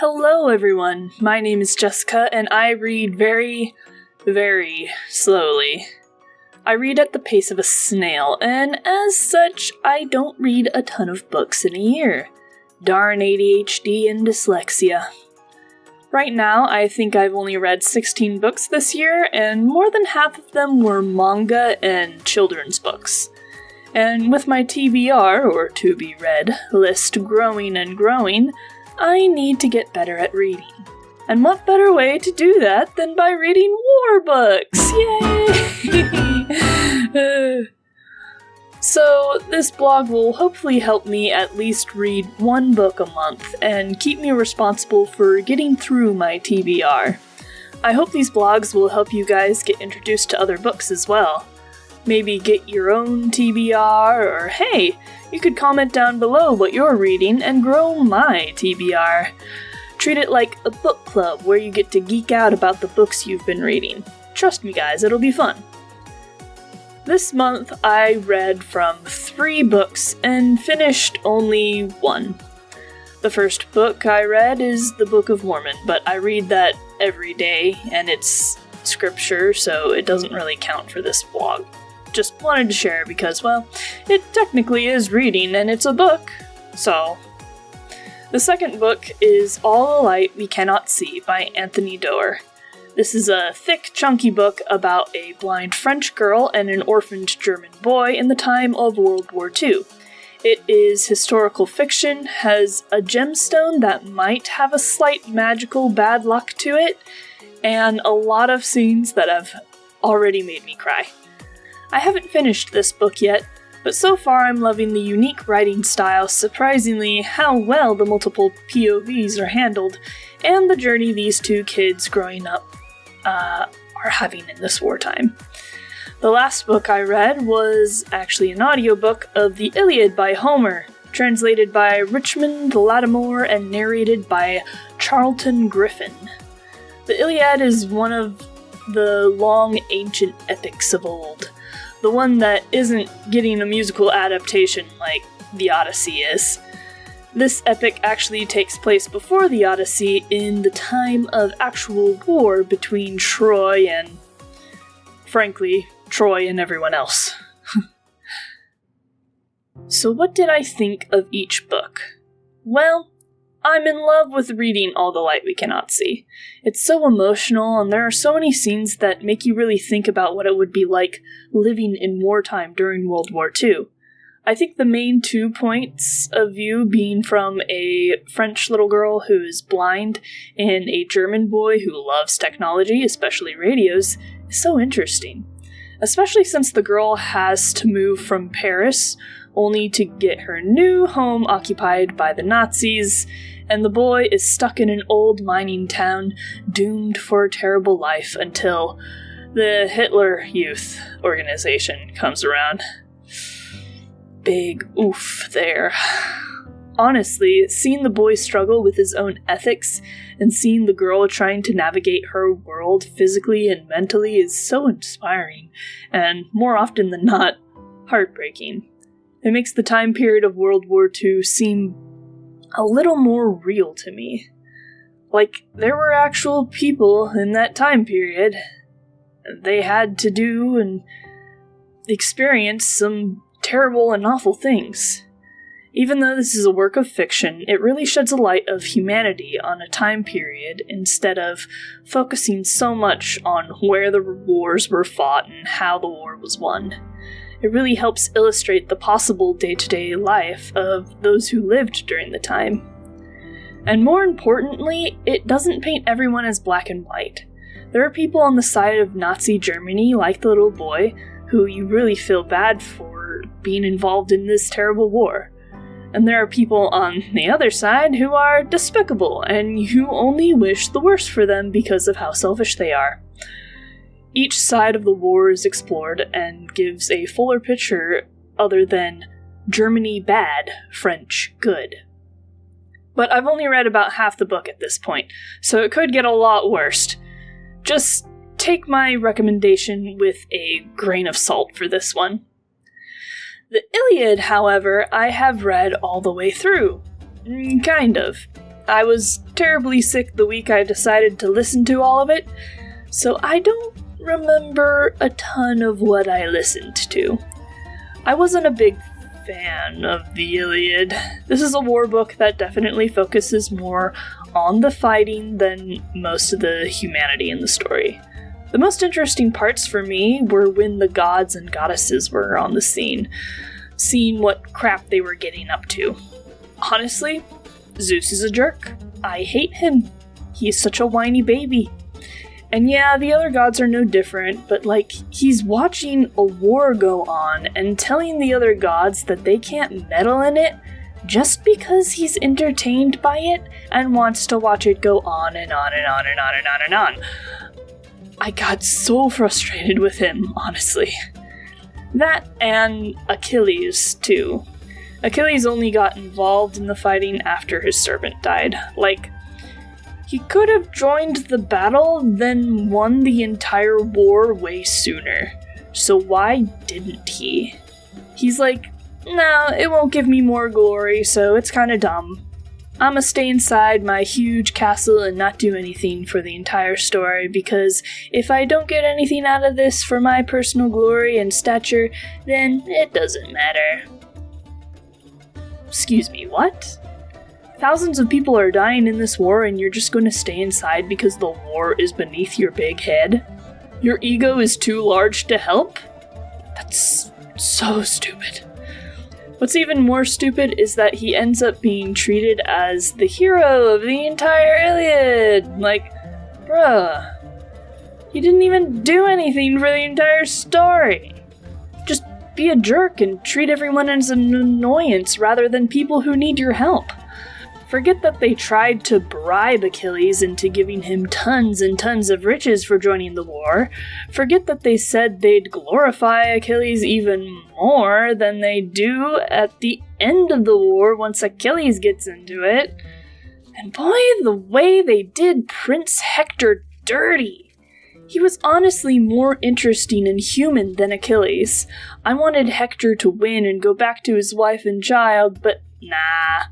Hello everyone, my name is Jessica and I read very, very slowly. I read at the pace of a snail, and as such, I don't read a ton of books in a year. Darn ADHD and dyslexia. Right now, I think I've only read 16 books this year, and more than half of them were manga and children's books. And with my TBR, or to be read, list growing and growing, I need to get better at reading. And what better way to do that than by reading war books? Yay! So, this blog will hopefully help me at least read one book a month and keep me responsible for getting through my TBR. I hope these blogs will help you guys get introduced to other books as well. Maybe get your own TBR, or hey, you could comment down below what you're reading and grow my TBR. Treat it like a book club where you get to geek out about the books you've been reading. Trust me guys, it'll be fun. This month I read from 3 books and finished only 1. The first book I read is the Book of Mormon, but I read that every day and it's scripture, so it doesn't really count for this blog. Just wanted to share because, well, it technically is reading and it's a book, so. The second book is All the Light We Cannot See by Anthony Doerr. This is a thick, chunky book about a blind French girl and an orphaned German boy in the time of World War II. It is historical fiction, has a gemstone that might have a slight magical bad luck to it, and a lot of scenes that have already made me cry. I haven't finished this book yet, but so far I'm loving the unique writing style, surprisingly how well the multiple POVs are handled, and the journey these 2 kids growing up are having in this wartime. The last book I read was actually an audiobook of the Iliad by Homer, translated by Richmond Lattimore and narrated by Charlton Griffin. The Iliad is one of the long ancient epics of old. The one that isn't getting a musical adaptation like the Odyssey is. This epic actually takes place before the Odyssey in the time of actual war between Troy and, frankly, Troy and everyone else. So what did I think of each book? Well, I'm in love with reading All the Light We Cannot See. It's so emotional, and there are so many scenes that make you really think about what it would be like living in wartime during World War II. I think the main 2 points of view being from a French little girl who is blind and a German boy who loves technology, especially radios, is so interesting. Especially since the girl has to move from Paris, only to get her new home occupied by the Nazis, and the boy is stuck in an old mining town, doomed for a terrible life until the Hitler Youth organization comes around. Big oof there. Honestly, seeing the boy struggle with his own ethics and seeing the girl trying to navigate her world physically and mentally is so inspiring, and more often than not, heartbreaking. It makes the time period of World War II seem a little more real to me. Like, there were actual people in that time period. They had to do and experience some terrible and awful things. Even though this is a work of fiction, it really sheds a light of humanity on a time period instead of focusing so much on where the wars were fought and how the war was won. It really helps illustrate the possible day-to-day life of those who lived during the time. And more importantly, it doesn't paint everyone as black and white. There are people on the side of Nazi Germany, like the little boy, who you really feel bad for being involved in this terrible war. And there are people on the other side who are despicable, and you only wish the worst for them because of how selfish they are. Each side of the war is explored and gives a fuller picture other than Germany bad, French good. But I've only read about half the book at this point, so it could get a lot worse. Just take my recommendation with a grain of salt for this one. The Iliad, however, I have read all the way through. Kind of. I was terribly sick the week I decided to listen to all of it, so I don't remember a ton of what I listened to. I wasn't a big fan of the Iliad. This is a war book that definitely focuses more on the fighting than most of the humanity in the story. The most interesting parts for me were when the gods and goddesses were on the scene, seeing what crap they were getting up to. Honestly, Zeus is a jerk. I hate him. He's such a whiny baby. And yeah, the other gods are no different, but he's watching a war go on and telling the other gods that they can't meddle in it just because he's entertained by it and wants to watch it go on and on and on and on and on and on. I got so frustrated with him, honestly. That and Achilles, too. Achilles only got involved in the fighting after his servant died. He could have joined the battle, then won the entire war way sooner. So why didn't he? He's nah, it won't give me more glory, so it's kinda dumb. I'ma stay inside my huge castle and not do anything for the entire story, because if I don't get anything out of this for my personal glory and stature, then it doesn't matter. Excuse me, what? Thousands of people are dying in this war and you're just going to stay inside because the war is beneath your big head? Your ego is too large to help? That's so stupid. What's even more stupid is that he ends up being treated as the hero of the entire Iliad. Bruh. He didn't even do anything for the entire story. Just be a jerk and treat everyone as an annoyance rather than people who need your help. Forget that they tried to bribe Achilles into giving him tons and tons of riches for joining the war. Forget that they said they'd glorify Achilles even more than they do at the end of the war once Achilles gets into it. And boy, the way they did Prince Hector dirty. He was honestly more interesting and human than Achilles. I wanted Hector to win and go back to his wife and child, but nah.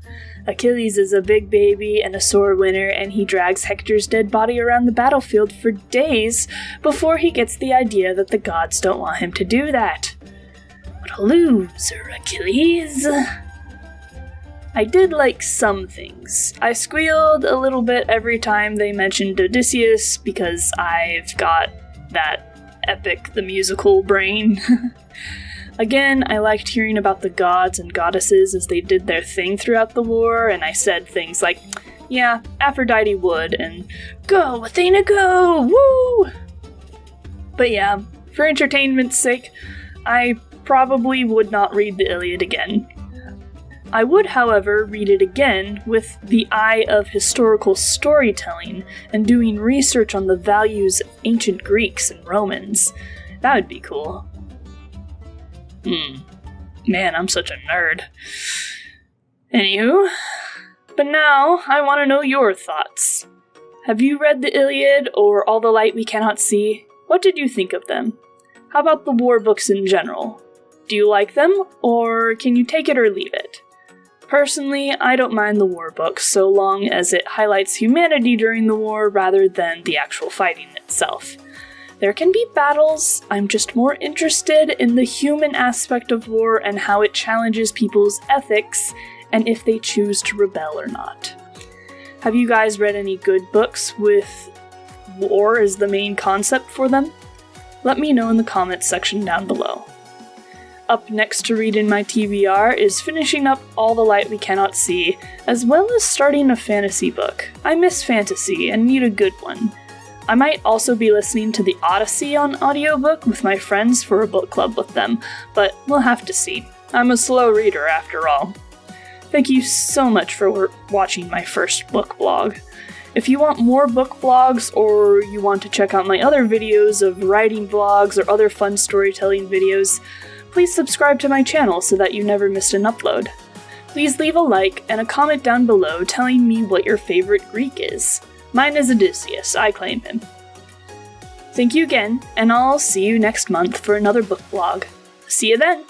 Achilles is a big baby and a sore winner, and he drags Hector's dead body around the battlefield for days before he gets the idea that the gods don't want him to do that. What a loser, Achilles. I did like some things. I squealed a little bit every time they mentioned Odysseus because I've got that epic the musical brain. Again, I liked hearing about the gods and goddesses as they did their thing throughout the war, and I said things like, yeah, Aphrodite would, and go, Athena, go, woo! But yeah, for entertainment's sake, I probably would not read the Iliad again. I would, however, read it again with the eye of historical storytelling and doing research on the values of ancient Greeks and Romans. That would be cool. Man, I'm such a nerd. Anywho, but now I want to know your thoughts. Have you read the Iliad or All the Light We Cannot See? What did you think of them? How about the war books in general? Do you like them, or can you take it or leave it? Personally, I don't mind the war books so long as it highlights humanity during the war rather than the actual fighting itself. There can be battles, I'm just more interested in the human aspect of war and how it challenges people's ethics, and if they choose to rebel or not. Have you guys read any good books with war as the main concept for them? Let me know in the comments section down below. Up next to read in my TBR is finishing up All the Light We Cannot See, as well as starting a fantasy book. I miss fantasy and need a good one. I might also be listening to The Odyssey on audiobook with my friends for a book club with them, but we'll have to see. I'm a slow reader after all. Thank you so much for watching my first book blog. If you want more book blogs, or you want to check out my other videos of writing vlogs or other fun storytelling videos, please subscribe to my channel so that you never miss an upload. Please leave a like and a comment down below telling me what your favorite Greek is. Mine is Odysseus, I claim him. Thank you again, and I'll see you next month for another book vlog. See you then!